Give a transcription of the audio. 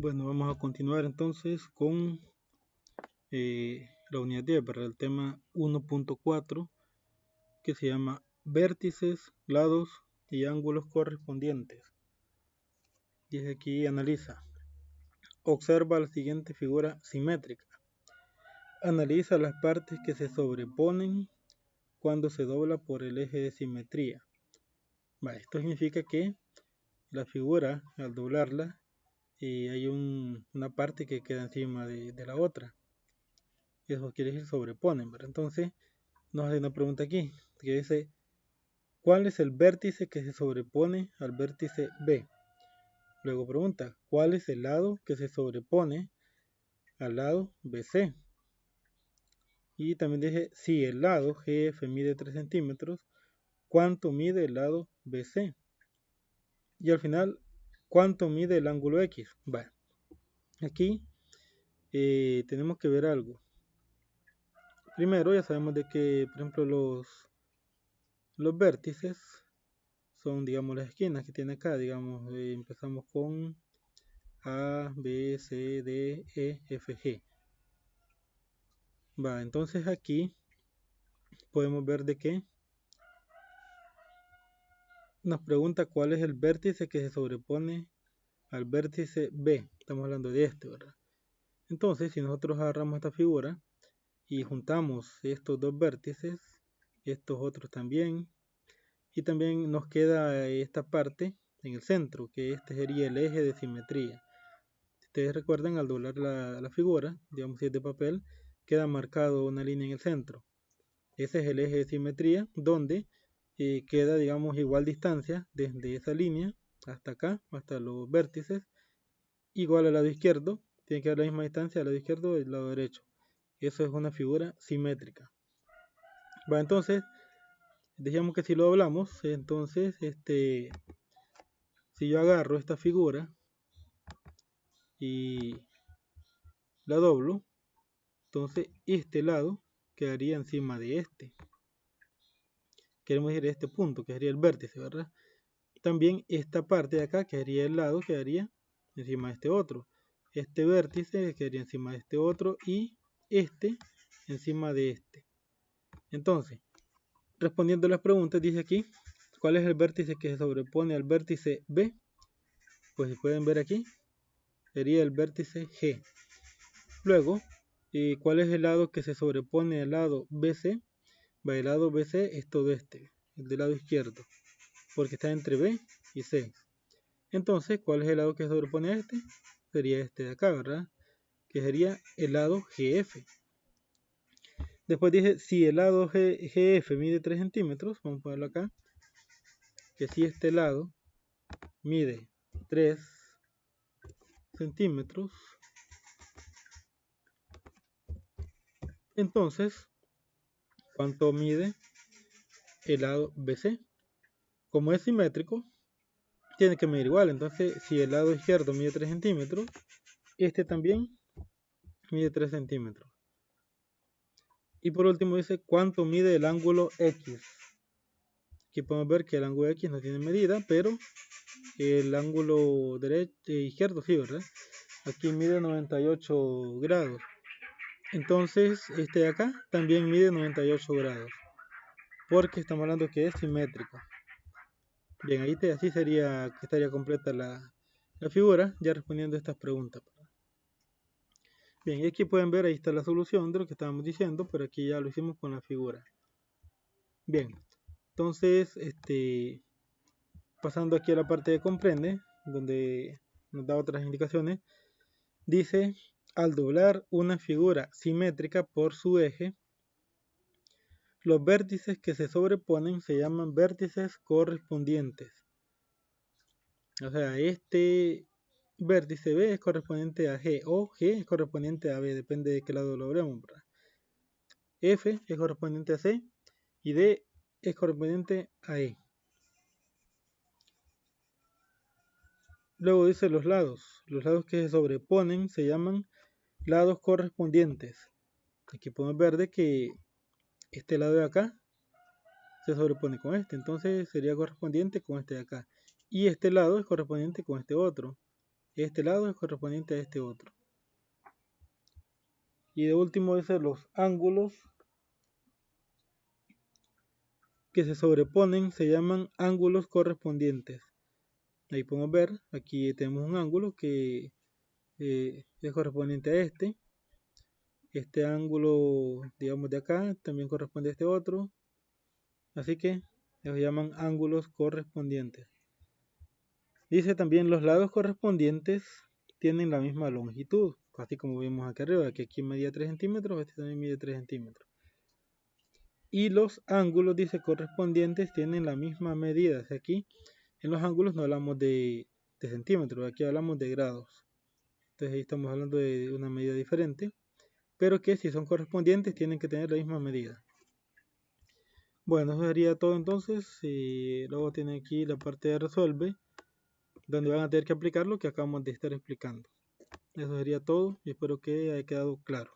Bueno, vamos a continuar entonces con la unidad 10 para el tema 1.4 que se llama vértices, lados y ángulos correspondientes. Dice aquí, analiza. Observa la siguiente figura simétrica. Analiza las partes que se sobreponen cuando se dobla por el eje de simetría. Esto significa que la figura, al doblarla, hay una parte que queda encima de la otra. Eso quiere decir sobreponen, ¿verdad? Entonces nos hace una pregunta aquí que dice: ¿cuál es el vértice que se sobrepone al vértice B? Luego pregunta: ¿cuál es el lado que se sobrepone al lado BC? Y también dice: si el lado GF mide 3 centímetros, ¿cuánto mide el lado BC? Y al final, ¿cuánto mide el ángulo X? Bueno, aquí tenemos que ver algo. Primero, ya sabemos de que, por ejemplo, los vértices son, digamos, las esquinas que tiene acá. Digamos, empezamos con A, B, C, D, E, F, G. Entonces aquí podemos ver de que nos pregunta cuál es el vértice que se sobrepone al vértice B. Estamos hablando de este, ¿verdad? Entonces, si nosotros agarramos esta figura y juntamos estos dos vértices, estos otros también, y también nos queda esta parte en el centro, que este sería el eje de simetría. Si ustedes recuerdan, al doblar la figura, digamos si es de papel, queda marcado una línea en el centro. Ese es el eje de simetría, donde queda, digamos, igual distancia desde esa línea hasta acá, hasta los vértices, igual al lado izquierdo. Tiene que dar la misma distancia al lado izquierdo y al lado derecho. Eso es una figura simétrica. Entonces, decíamos que si lo doblamos, entonces, si yo agarro esta figura y la doblo, entonces este lado quedaría encima de este. Queremos ir a este punto, que sería el vértice, ¿verdad? También esta parte de acá, que sería el lado, quedaría encima de este otro. Este vértice quedaría encima de este otro y este encima de este. Entonces, respondiendo a las preguntas, dice aquí, ¿cuál es el vértice que se sobrepone al vértice B? Pues si pueden ver aquí, sería el vértice G. Luego, ¿cuál es el lado que se sobrepone al lado BC? El lado BC es todo este, el del lado izquierdo, porque está entre B y C. Entonces, ¿cuál es el lado que se sobrepone a este? Sería este de acá, ¿verdad? Que sería el lado GF. Después dice, si el lado GF mide 3 centímetros, vamos a ponerlo acá, que si este lado mide 3 centímetros, entonces, ¿cuánto mide el lado BC? Como es simétrico, tiene que medir igual. Entonces, si el lado izquierdo mide 3 centímetros, este también mide 3 centímetros. Y por último dice, ¿cuánto mide el ángulo X? Aquí podemos ver que el ángulo X no tiene medida, pero el ángulo izquierdo sí, ¿verdad? Aquí mide 98 grados. Entonces, este de acá también mide 98 grados, porque estamos hablando que es simétrico. Bien, ahí así sería que estaría completa la figura, ya respondiendo a estas preguntas. Bien, y aquí pueden ver, ahí está la solución de lo que estábamos diciendo, pero aquí ya lo hicimos con la figura. Bien, entonces, pasando aquí a la parte de comprende, donde nos da otras indicaciones, dice, al doblar una figura simétrica por su eje, los vértices que se sobreponen se llaman vértices correspondientes. O sea, este vértice B es correspondiente a G, o G es correspondiente a B, depende de qué lado lo veamos, ¿verdad? F es correspondiente a C y D es correspondiente a E. Luego dice los lados que se sobreponen se llaman lados correspondientes. Aquí podemos ver de que este lado de acá se sobrepone con este, entonces sería correspondiente con este de acá. Y este lado es correspondiente con este otro. este lado es correspondiente a este otro. Y de último es los ángulos que se sobreponen, se llaman ángulos correspondientes. Ahí podemos ver, aquí tenemos un ángulo que es correspondiente a este ángulo, digamos de acá, también corresponde a este otro, así que se llaman ángulos correspondientes. Dice también los lados correspondientes tienen la misma longitud, así como vimos acá arriba, que aquí medía 3 centímetros, este también mide 3 centímetros. Y los ángulos, dice, correspondientes tienen la misma medida. O sea, aquí en los ángulos no hablamos de centímetros, aquí hablamos de grados. Entonces ahí estamos hablando de una medida diferente, pero que si son correspondientes tienen que tener la misma medida. Bueno, eso sería todo entonces. Luego tiene aquí la parte de resuelve, donde van a tener que aplicar lo que acabamos de estar explicando. Eso sería todo y espero que haya quedado claro.